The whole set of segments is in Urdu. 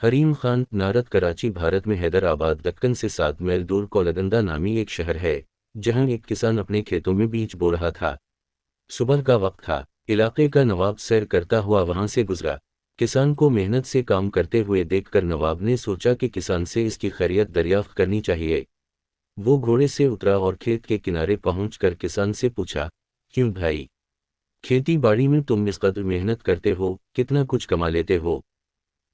حریم خان نارد کراچی بھارت میں حیدرآباد دکن سے 7 میل دور کولگندا نامی ایک شہر ہے جہاں ایک کسان اپنے کھیتوں میں بیج بو رہا تھا۔ صبح کا وقت تھا، علاقے کا نواب سیر کرتا ہوا وہاں سے گزرا۔ کسان کو محنت سے کام کرتے ہوئے دیکھ کر نواب نے سوچا کہ کسان سے اس کی خیریت دریافت کرنی چاہیے۔ وہ گھوڑے سے اترا اور کھیت کے کنارے پہنچ کر کسان سے پوچھا، کیوں بھائی، کھیتی باڑی میں تم اس قدر محنت کرتے ہو، کتنا کچھ کما لیتے ہو،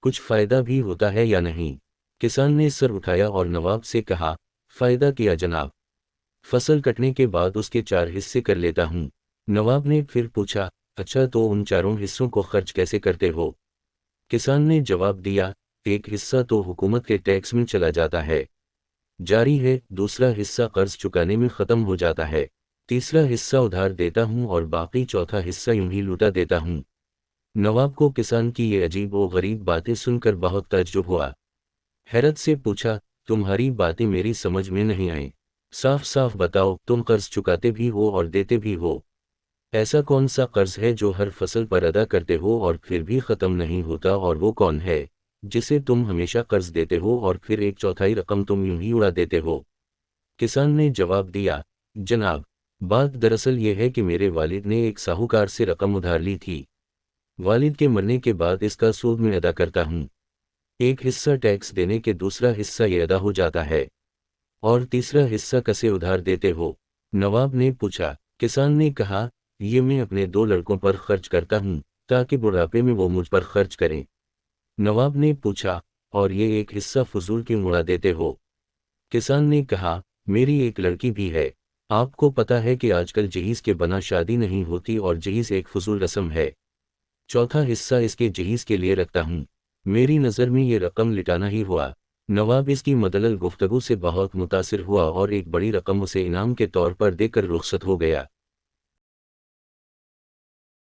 کچھ فائدہ بھی ہوتا ہے یا نہیں؟ کسان نے سر اٹھایا اور نواب سے کہا، فائدہ کیا جناب، فصل کٹنے کے بعد اس کے 4 حصے کر لیتا ہوں۔ نواب نے پھر پوچھا، اچھا تو ان 4 حصوں کو خرچ کیسے کرتے ہو؟ کسان نے جواب دیا، ایک حصہ تو حکومت کے ٹیکس میں چلا جاتا ہے، جاری ہے، دوسرا حصہ قرض چکانے میں ختم ہو جاتا ہے، تیسرا حصہ ادھار دیتا ہوں اور باقی چوتھا حصہ یوں ہی لوٹا دیتا ہوں۔ نواب کو کسان کی یہ عجیب و غریب باتیں سن کر بہت تعجب ہوا۔ حیرت سے پوچھا، تمہاری باتیں میری سمجھ میں نہیں آئیں، صاف صاف بتاؤ، تم قرض چکاتے بھی ہو اور دیتے بھی ہو، ایسا کون سا قرض ہے جو ہر فصل پر ادا کرتے ہو اور پھر بھی ختم نہیں ہوتا، اور وہ کون ہے جسے تم ہمیشہ قرض دیتے ہو اور پھر 1/4 رقم تم یوں ہی اڑا دیتے ہو؟ کسان نے جواب دیا، جناب، بات دراصل یہ ہے کہ میرے والد نے ایک ساہوکار سے رقم ادھار لی تھی، والد کے مرنے کے بعد اس کا سود میں ادا کرتا ہوں، ایک حصہ ٹیکس دینے کے دوسرا حصہ یہ ادا ہو جاتا ہے، اور تیسرا حصہ کسے ادھار دیتے ہو؟ نواب نے پوچھا۔ کسان نے کہا، یہ میں اپنے 2 لڑکوں پر خرچ کرتا ہوں تاکہ بڑھاپے میں وہ مجھ پر خرچ کریں۔ نواب نے پوچھا، اور یہ ایک حصہ فضول کیوں اڑا دیتے ہو؟ کسان نے کہا، میری ایک لڑکی بھی ہے، آپ کو پتہ ہے کہ آج کل جہیز کے بنا شادی نہیں ہوتی اور جہیز ایک فضول رسم ہے، چوتھا حصہ اس کے جہیز کے لیے رکھتا ہوں، میری نظر میں یہ رقم لٹانا ہی ہوا۔ نواب اس کی مدلل گفتگو سے بہت متاثر ہوا اور ایک بڑی رقم اسے انعام کے طور پر دے کر رخصت ہو گیا۔